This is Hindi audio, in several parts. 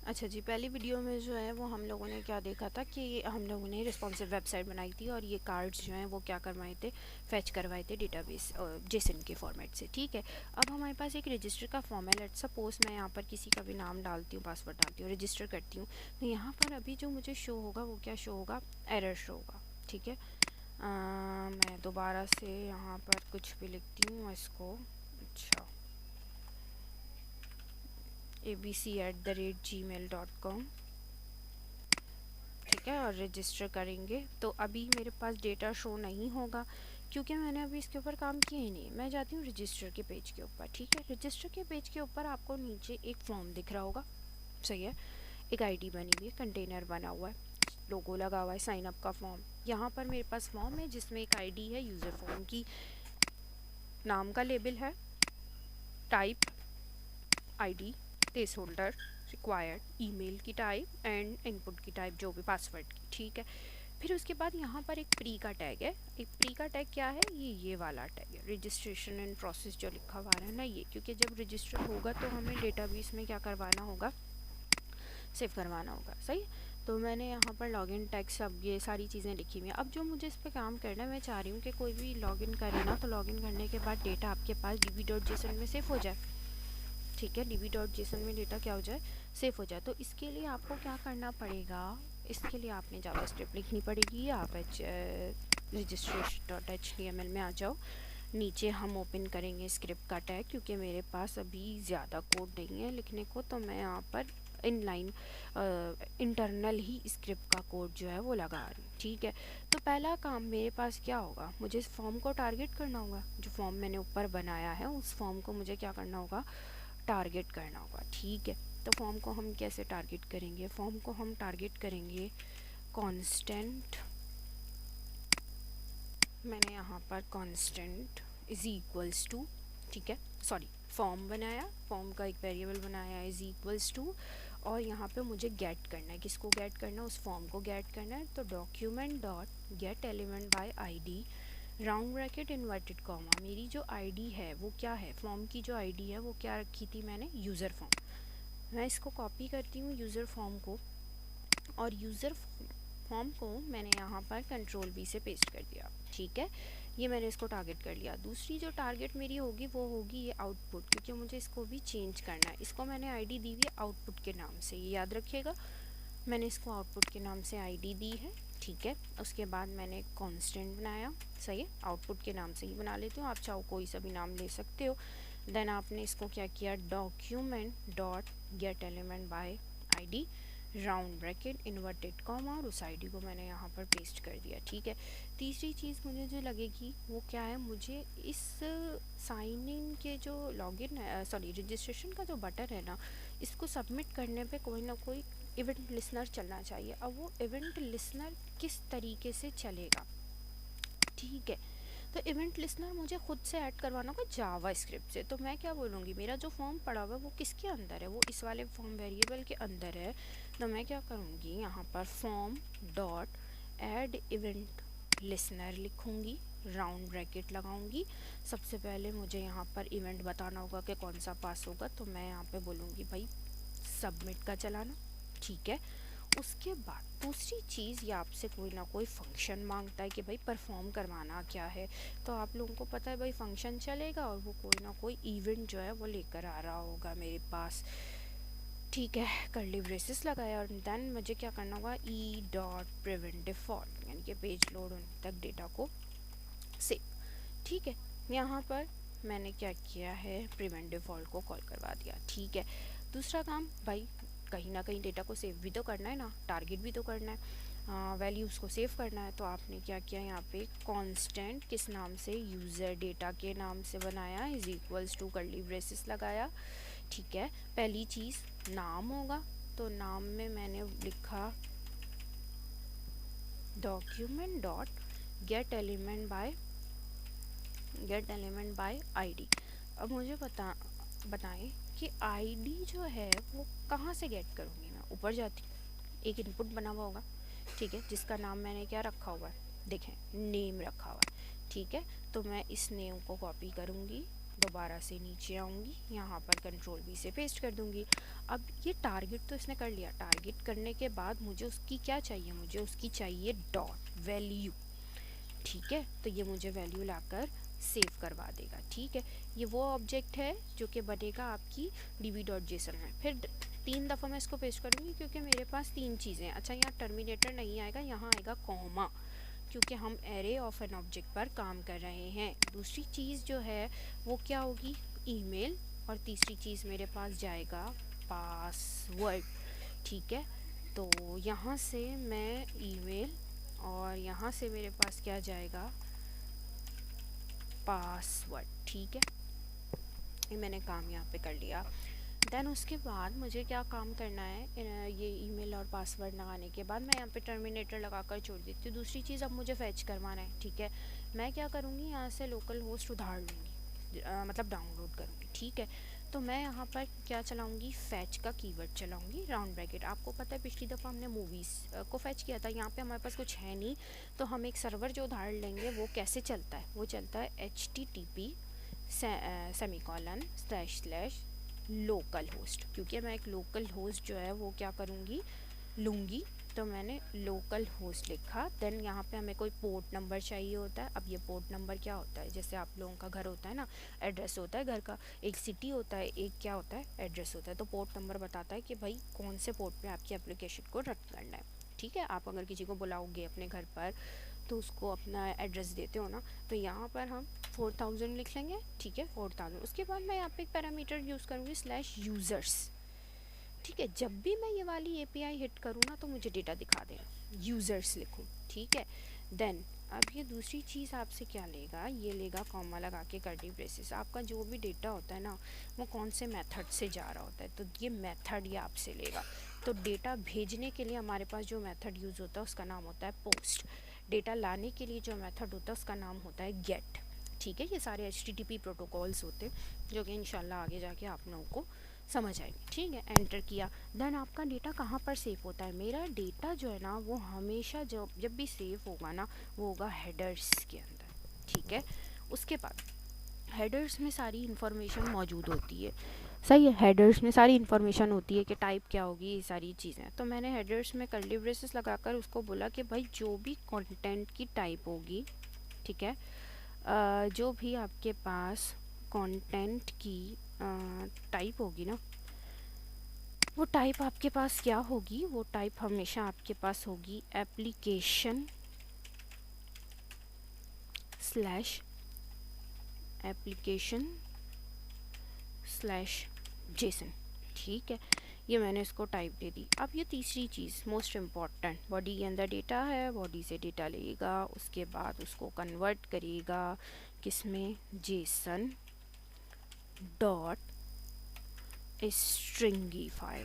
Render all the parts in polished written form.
अच्छा जी, पहली वीडियो में जो है वो हम लोगों ने क्या देखा था कि हम लोगों ने रिस्पॉन्सिव वेबसाइट बनाई थी और ये कार्ड्स जो हैं वो क्या करवाए थे, फेच करवाए थे डेटाबेस जेसन के फॉर्मेट से। ठीक है, अब हमारे पास एक रजिस्टर का फॉर्म है। लेट्स सपोज मैं यहाँ पर किसी का भी नाम डालती हूँ, पासवर्ड डालती हूँ, रजिस्टर करती हूँ, तो यहाँ पर अभी जो मुझे शो होगा वो क्या शो होगा, एरर शो होगा। ठीक है, मैं दोबारा से यहाँ पर कुछ भी लिखती हूँ इसको, अच्छा abc@gmail.com, ठीक है, और रजिस्टर करेंगे तो अभी मेरे पास डेटा शो नहीं होगा क्योंकि मैंने अभी इसके ऊपर काम किया ही नहीं। मैं जाती हूँ रजिस्टर के पेज के ऊपर। ठीक है, रजिस्टर के पेज के ऊपर आपको नीचे एक फॉर्म दिख रहा होगा, सही है, एक आईडी बनी हुई है, कंटेनर बना हुआ है, लोगो लगा हुआ है, साइन अप का फॉर्म। यहाँ पर मेरे पास फॉर्म है जिसमें एक आईडी है, यूज़र फॉर्म की, नाम का लेबल है, type ID, place holder, required, email की टाइप एंड इनपुट की टाइप, जो भी पासवर्ड की। ठीक है, फिर उसके बाद यहाँ पर एक प्री का टैग है। एक प्री का टैग क्या है, ये वाला टैग है, रजिस्ट्रेशन एंड प्रोसेस जो लिखा हुआ है ना ये, क्योंकि जब रजिस्टर होगा तो हमें डेटाबेस में क्या करवाना होगा, सेव करवाना होगा। सही, तो मैंने यहाँ पर लॉगिन टैग सब ये सारी चीज़ें लिखी हुई हैं। अब जो मुझे इस पर काम करना है, मैं चाह रही हूँ कि कोई भी लॉगिन करे ना तो लॉगिन करने के बाद डेटा आपके पास db.json में सेव हो जाए। ठीक है, db.json में डेटा क्या हो जाए, सेव हो जाए। तो इसके लिए आपको क्या करना पड़ेगा, इसके लिए आपने जावास्क्रिप्ट लिखनी पड़ेगी। आप registration.html में आ जाओ, नीचे हम ओपन करेंगे स्क्रिप्ट का टैग, क्योंकि मेरे पास अभी ज़्यादा कोड नहीं है लिखने को, तो मैं यहाँ पर इनलाइन इंटरनल ही स्क्रिप्ट का कोड जो है वो लगा रही हूँ। ठीक है, तो पहला काम मेरे पास क्या होगा, मुझे इस फॉर्म को टारगेट करना होगा। जो फॉर्म मैंने ऊपर बनाया है उस फॉर्म को मुझे क्या करना होगा, टारगेट करना होगा। ठीक है, तो फॉर्म को हम कैसे टारगेट करेंगे, फॉर्म को हम टारगेट करेंगे कांस्टेंट, मैंने यहाँ पर कांस्टेंट इज इक्वल्स टू, ठीक है, सॉरी, फॉर्म बनाया, फॉर्म का एक वेरिएबल बनाया इज इक्वल्स टू, और यहाँ पे मुझे गेट करना है, किसको गेट करना है, उस फॉर्म को गेट करना है। तो document dot gate element by ID, round bracket inverted comma, मेरी जो आईडी है वो क्या है, फॉर्म की जो आईडी है वो क्या रखी थी मैंने, यूज़र फॉर्म। मैं इसको कॉपी करती हूँ यूज़र फॉर्म को, और यूज़र फॉर्म को मैंने यहाँ पर कंट्रोल बी से पेस्ट कर दिया। ठीक है, ये मैंने इसको टारगेट कर लिया। दूसरी जो टारगेट मेरी होगी वो होगी ये आउटपुट, क्योंकि मुझे इसको भी चेंज करना है। इसको मैंने आईडी दी हुई है आउटपुट के नाम से, ये याद रखिएगा, मैंने इसको आउटपुट के नाम से आईडी दी है। ठीक है, उसके बाद मैंने एक कांस्टेंट बनाया, सही है, आउटपुट के नाम से ही बना लेती हूँ, आप चाहो कोई सा भी नाम ले सकते हो। देन आपने इसको क्या किया, document dot gate element by ID, round bracket inverted comma, और उस आईडी को मैंने यहाँ पर पेस्ट कर दिया। ठीक है, तीसरी चीज़ मुझे जो लगेगी वो क्या है, मुझे इस साइन इन के जो लॉगिन है, सॉरी, रजिस्ट्रेशन का जो बटन है ना, इसको सबमिट करने पे कोई ना कोई इवेंट लिसनर चलना चाहिए। अब वो इवेंट लिसनर किस तरीके से चलेगा, ठीक है, तो इवेंट लिसनर मुझे खुद से ऐड करवाना होगा जावा स्क्रिप्ट से। तो मैं क्या बोलूँगी, मेरा जो फॉर्म पड़ा हुआ है वो किसके अंदर है, वो इस वाले फॉर्म वेरिएबल के अंदर है। तो मैं क्या करूँगी, यहाँ पर form dot add event listener लिखूँगी, राउंड ब्रैकेट लगाऊंगी। सबसे पहले मुझे यहाँ पर इवेंट बताना होगा कि कौन सा पास होगा, तो मैं यहाँ पे बोलूँगी भाई सबमिट का चलाना। ठीक है, उसके बाद दूसरी चीज़, ये आपसे कोई ना कोई फंक्शन मांगता है कि भाई परफॉर्म करवाना क्या है, तो आप लोगों को पता है भाई फंक्शन चलेगा और वो कोई ना कोई इवेंट जो है वो लेकर आ रहा होगा मेरे पास। ठीक है, कर्ली ब्रेसेस लगाया, और देन मुझे क्या करना होगा, ई डॉट प्रिवेंट डिफ़ॉल्ट, यानी कि पेज लोड होने तक डेटा को सेव। ठीक है, यहाँ पर मैंने क्या किया है, प्रिवेंट डिफ़ॉल्ट को कॉल करवा दिया। ठीक है, दूसरा काम भाई, कहीं ना कहीं डेटा को सेव भी तो करना है ना, टारगेट भी तो करना है, वैल्यूज़ को सेव करना है। तो आपने क्या किया, यहाँ पे कांस्टेंट किस नाम से, यूज़र डेटा के नाम से बनाया, is equals to curly braces लगाया। ठीक है, पहली चीज़ नाम होगा, तो नाम में मैंने लिखा document dot gate element by ID. अब मुझे बताएं कि आईडी जो है वो कहाँ से गेट करूँगी, मैं ऊपर जाती हूँ, एक इनपुट बना हुआ होगा, ठीक है, जिसका नाम मैंने क्या रखा हुआ है, देखें नेम रखा हुआ है। ठीक है, तो मैं इस नेम को कॉपी करूँगी, दोबारा से नीचे आऊँगी, यहाँ पर कंट्रोल V से पेस्ट कर दूँगी। अब ये टारगेट तो इसने कर लिया। टारगेट करने के बाद मुझे उसकी क्या चाहिए, मुझे उसकी चाहिए डॉट वैल्यू, ठीक है। तो ये मुझे वैल्यू लाकर सेव करवा देगा, ठीक है। ये वो ऑब्जेक्ट है जो कि बनेगा आपकी db.json में। फिर 3 दफ़ा मैं इसको पेस्ट करूँगी क्योंकि मेरे पास 3 चीज़ें। अच्छा, यहाँ टर्मिनेटर नहीं आएगा, यहाँ आएगा कॉमा, क्योंकि हम एरे ऑफ एन ऑब्जेक्ट पर काम कर रहे हैं। दूसरी चीज़ जो है वो क्या होगी, ईमेल, और तीसरी चीज़ मेरे पास जाएगा पासवर्ड, ठीक है। तो यहाँ से मैं ईमेल और यहाँ से मेरे पास क्या जाएगा, पासवर्ड, ठीक है। ये मैंने काम यहाँ पे कर लिया। देन उसके बाद मुझे क्या काम करना है, ये ईमेल और पासवर्ड लगाने के बाद मैं यहाँ पे टर्मिनेटर लगाकर छोड़ देती हूँ। दूसरी चीज़ अब मुझे फैच करवाना है, ठीक है। मैं क्या करूँगी, यहाँ से लोकल होस्ट उधार लूँगी, मतलब डाउनलोड करूँगी, ठीक है। तो मैं यहाँ पर क्या चलाऊँगी, फैच का कीवर्ड चलाऊँगी, राउंड ब्रैकेट। आपको पता है पिछली दफ़ा हमने मूवीज़ को फैच किया था, यहाँ पे हमारे पास कुछ है नहीं, तो हम एक सर्वर जो उधार लेंगे वो कैसे चलता है, वो चलता है HTTP सेमीकॉलन / लोकल होस्ट, क्योंकि मैं एक लोकल होस्ट जो है वो क्या करूँगी, लूँगी। तो मैंने लोकल होस्ट लिखा। देन यहाँ पे हमें कोई पोर्ट नंबर चाहिए होता है। अब ये पोर्ट नंबर क्या होता है, जैसे आप लोगों का घर होता है ना, एड्रेस होता है घर का, एक सिटी होता है, एक क्या होता है, एड्रेस होता है। तो पोर्ट नंबर बताता है कि भाई कौन से पोर्ट पे आपकी एप्लीकेशन को रन करना है, ठीक है। आप अगर किसी को बुलाओगे अपने घर पर तो उसको अपना एड्रेस देते हो ना, तो यहाँ पर हम 4000 लिख लेंगे, ठीक है, 4000। उसके बाद मैं यहाँ पे एक पैरामीटर यूज़ करूँगी /users, ठीक है। जब भी मैं ये वाली API हिट करूँ ना तो मुझे डेटा दिखा देगा, यूज़र्स लिखूँ, ठीक है। देन अब ये दूसरी चीज़ आपसे क्या लेगा, ये लेगा कॉमा लगा के कर्ली ब्रेसेस। आपका जो भी डेटा होता है ना वो कौन से मेथड से जा रहा होता है, तो ये मेथड ये आपसे लेगा। तो डेटा भेजने के लिए हमारे पास जो मेथड यूज़ होता है उसका नाम होता है पोस्ट। डेटा लाने के लिए जो मेथड होता है उसका नाम होता है गेट, ठीक है। ये सारे HTTP प्रोटोकॉल्स होते हैं जो कि इंशाल्लाह आगे जाके आप लोगों को समझ आएगी, ठीक है। एंटर किया। देन आपका डेटा कहाँ पर सेव होता है, मेरा डेटा जो है ना वो हमेशा जब भी सेव होगा ना वो होगा हेडर्स के अंदर, ठीक है। उसके बाद हेडर्स में सारी इन्फॉर्मेशन मौजूद होती है, सही है। हेडर्स में सारी इन्फॉर्मेशन होती है कि टाइप क्या होगी, ये सारी चीज़ें। तो मैंने हेडर्स में कर्ली ब्रेसेस लगाकर उसको बोला कि भाई जो भी कंटेंट की टाइप होगी, ठीक है, जो भी आपके पास कंटेंट की टाइप होगी ना, वो टाइप आपके पास क्या होगी, वो टाइप हमेशा आपके पास होगी एप्लीकेशन / JSON, ठीक है। ये मैंने इसको टाइप दे दी। अब ये तीसरी चीज़ मोस्ट इम्पॉर्टेंट, बॉडी के अंदर डेटा है, बॉडी से डेटा लेगा, उसके बाद उसको कन्वर्ट करेगा किसमें, JSON डॉट स्ट्रिंगीफाई,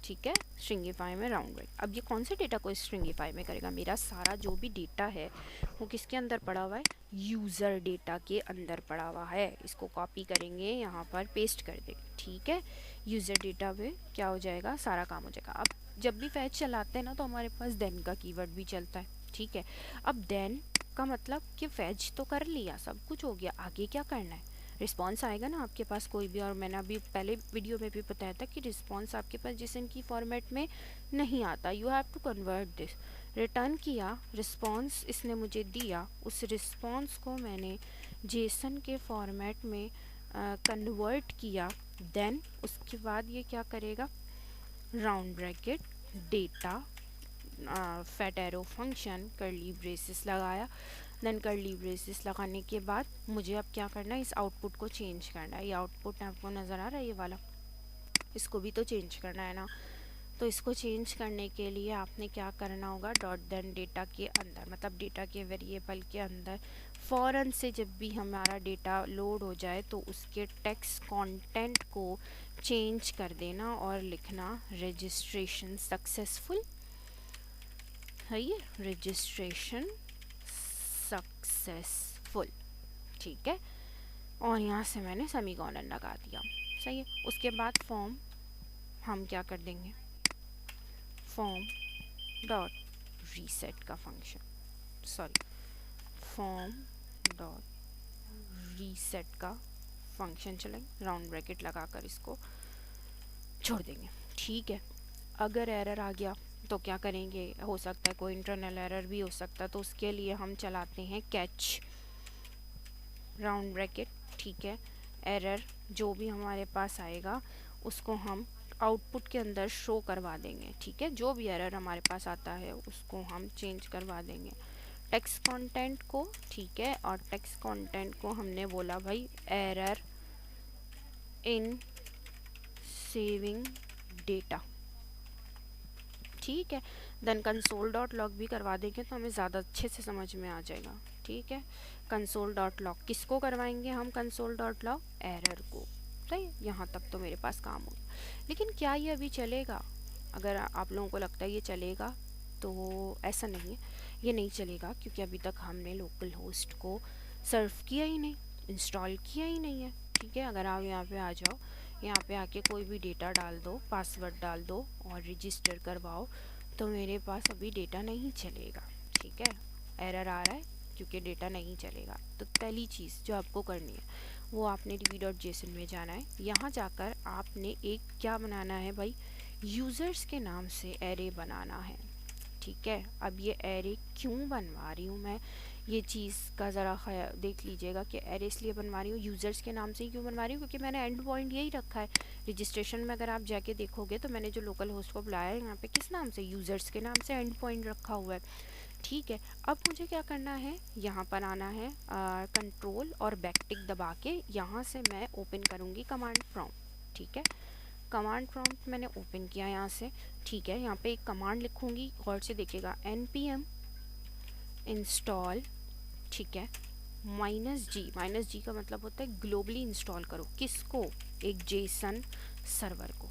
ठीक है, स्ट्रिंगीफाई में राउंड ब्रेक। अब ये कौन से डेटा को स्ट्रिंगीफाई में करेगा, मेरा सारा जो भी डेटा है वो किसके अंदर पड़ा हुआ है, यूज़र डेटा के अंदर पड़ा हुआ है। इसको कॉपी करेंगे, यहाँ पर पेस्ट कर देंगे, ठीक है। यूज़र डेटा पे क्या हो जाएगा, सारा काम हो जाएगा। अब जब भी फैच चलाते हैं ना तो हमारे पास देन का कीवर्ड भी चलता है, ठीक है। अब देन का मतलब कि फैच तो कर लिया, सब कुछ हो गया, आगे क्या करना है, रिस्पॉन्स आएगा ना आपके पास कोई भी। और मैंने अभी पहले वीडियो में भी बताया था कि रिस्पॉन्स आपके पास JSON की फॉर्मेट में नहीं आता, you have to convert this. Return किया, रिस्पॉन्स इसने मुझे दिया, उस रिस्पॉन्स को मैंने JSON के फॉर्मेट में कन्वर्ट किया। देन उसके बाद ये क्या करेगा, round bracket data fat arrow function curly braces लगाया। देन कर्ली ब्रेसेस लगाने के बाद मुझे अब क्या करना है, इस आउटपुट को चेंज करना है। ये आउटपुट आपको नज़र आ रहा है ये वाला, इसको भी तो चेंज करना है ना। तो इसको चेंज करने के लिए आपने क्या करना होगा, डॉट देन डेटा के अंदर, मतलब डेटा के वेरिएबल के अंदर फ़ौरन से जब भी हमारा डेटा लोड हो जाए तो उसके टेक्स्ट कंटेंट को चेंज कर देना और लिखना रजिस्ट्रेशन सक्सेसफुल है, ये रजिस्ट्रेशन सक्सेसफुल, ठीक है। और यहाँ से मैंने सेमीकोलन लगा दिया, सही है। उसके बाद फॉर्म हम क्या कर देंगे, फॉर्म डॉट रीसेट का function, sorry, form dot reset का फंक्शन चलाएंगे, राउंड ब्रैकेट लगाकर इसको छोड़ देंगे। ठीक है, अगर एरर आ गया तो क्या करेंगे, हो सकता है कोई इंटरनल एरर भी हो सकता है, तो उसके लिए हम चलाते हैं कैच राउंड ब्रैकेट। ठीक है, एरर जो भी हमारे पास आएगा उसको हम आउटपुट के अंदर शो करवा देंगे। ठीक है, जो भी एरर हमारे पास आता है उसको हम चेंज करवा देंगे टेक्स्ट कंटेंट को। ठीक है, और टेक्स्ट कंटेंट को हमने बोला भाई एरर इन सेविंग डेटा। ठीक है, देन कंसोल डॉट लॉग भी करवा देंगे तो हमें ज़्यादा अच्छे से समझ में आ जाएगा। ठीक है, कंसोल डॉट लॉग किसको करवाएंगे हम, कंसोल डॉट लॉग एरर को। सही, यहाँ तक तो मेरे पास काम हो गया। लेकिन क्या ये अभी चलेगा? अगर आप लोगों को लगता है ये चलेगा तो ऐसा नहीं है, ये नहीं चलेगा क्योंकि अभी तक हमने लोकल होस्ट को सर्व किया ही नहीं, इंस्टॉल किया ही नहीं है। ठीक है, अगर आप यहाँ पे आ जाओ, यहाँ पे आके कोई भी डेटा डाल दो, पासवर्ड डाल दो और रजिस्टर करवाओ, तो मेरे पास अभी डेटा नहीं चलेगा। ठीक है, एरर आ रहा है क्योंकि डेटा नहीं चलेगा। तो पहली चीज़ जो आपको करनी है वो आपने db.json में जाना है। यहाँ जाकर आपने एक क्या बनाना है भाई, यूज़र्स के नाम से एरे बनाना है। ठीक है, अब ये एरे क्यों बनवा रही हूँ मैं, ये चीज़ का ज़रा देख लीजिएगा कि एरे इसलिए बनवा रही हूँ, यूज़र्स के नाम से ही क्यों बनवा रही हूँ, क्योंकि मैंने एंड पॉइंट यही रखा है। रजिस्ट्रेशन में अगर आप जाके देखोगे तो मैंने जो लोकल होस्ट को बुलाया है यहाँ पे किस नाम से, यूज़र्स के नाम से एंड पॉइंट रखा हुआ है। ठीक है, अब मुझे क्या करना है, यहाँ पर आना है, कंट्रोल और बैकटिक दबा के यहाँ से मैं ओपन करूँगी कमांड प्रॉम्प्ट। ठीक है, कमांड प्रॉम्प्ट मैंने ओपन किया यहाँ से। ठीक है, यहाँ पे एक कमांड लिखूँगी, गौर से देखिएगा, npm इंस्टॉल। ठीक है, -g का मतलब होता है ग्लोबली इंस्टॉल करो, किसको, एक जेसन सर्वर को।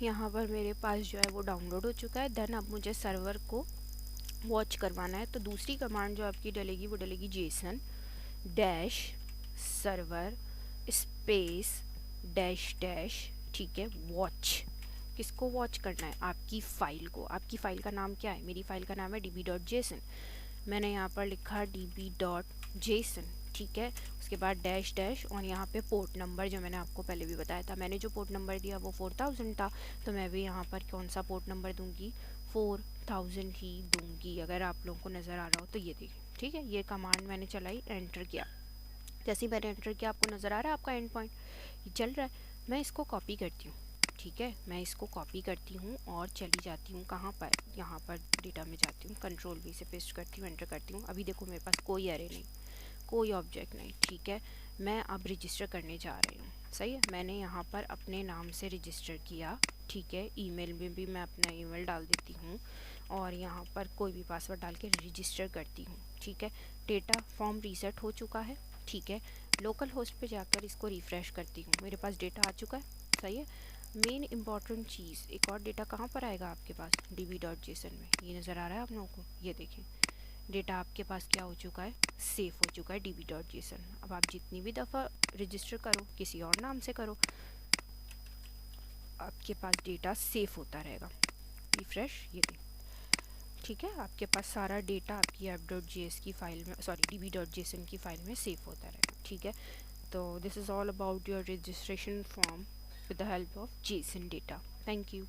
यहाँ पर मेरे पास जो है वो डाउनलोड हो चुका है। देन अब मुझे सर्वर को वॉच करवाना है, तो दूसरी कमांड जो आपकी डलेगी वो डलेगी JSON dash server space dash dash. ठीक है, वॉच, किसको वॉच करना है, आपकी फ़ाइल को। आपकी फ़ाइल का नाम क्या है, मेरी फ़ाइल का नाम है db.json। मैंने यहाँ पर लिखा db.json। ठीक है, उसके बाद डैश डैश और यहाँ पे पोर्ट नंबर जो मैंने आपको पहले भी बताया था, मैंने जो पोर्ट नंबर दिया वो 4000 था, तो मैं भी यहाँ पर कौन सा पोर्ट नंबर दूंगी, 4000 ही दूंगी। अगर आप लोगों को नज़र आ रहा हो तो ये देखिए। ठीक है, ये कमांड मैंने चलाई, एंटर किया, जैसे ही मैंने एंटर किया आपको नज़र आ रहा है आपका एंड पॉइंट ये चल रहा है। मैं इसको कॉपी करती हूँ। ठीक है, मैं इसको कॉपी करती हूँ और चली जाती हूँ कहाँ पर, यहाँ पर डेटा में जाती हूँ, कंट्रोल V से पेस्ट करती हूँ, एंटर करती हूँ। अभी देखो मेरे पास कोई एरे नहीं, कोई ऑब्जेक्ट नहीं। ठीक है, मैं अब रजिस्टर करने जा रही हूँ। सही है, मैंने यहाँ पर अपने नाम से रजिस्टर किया। ठीक है, ईमेल में भी मैं अपना ईमेल डाल देती हूँ और यहाँ पर कोई भी पासवर्ड डाल के रजिस्टर करती हूँ। ठीक है, डेटा फॉर्म रीसेट हो चुका है। ठीक है, लोकल होस्ट पे जाकर इसको रिफ़्रेश करती हूँ, मेरे पास डेटा आ चुका है। सही है, मेन इंपॉर्टेंट चीज़, एक और डेटा कहाँ पर आएगा आपके पास, db.json में। ये नज़र आ रहा है आप लोगों को, ये देखिए डेटा आपके पास क्या हो चुका है, सेव हो चुका है db.json। अब आप जितनी भी दफ़ा रजिस्टर करो, किसी और नाम से करो, आपके पास डेटा सेव होता रहेगा। रिफ्रेश, ये देखिए। ठीक है, आपके पास सारा डेटा आपकी app.js की फ़ाइल में, सॉरी db.json की फ़ाइल में सेव होता रहेगा। ठीक है, तो this is all about your registration form with the help of JSON data. Thank you.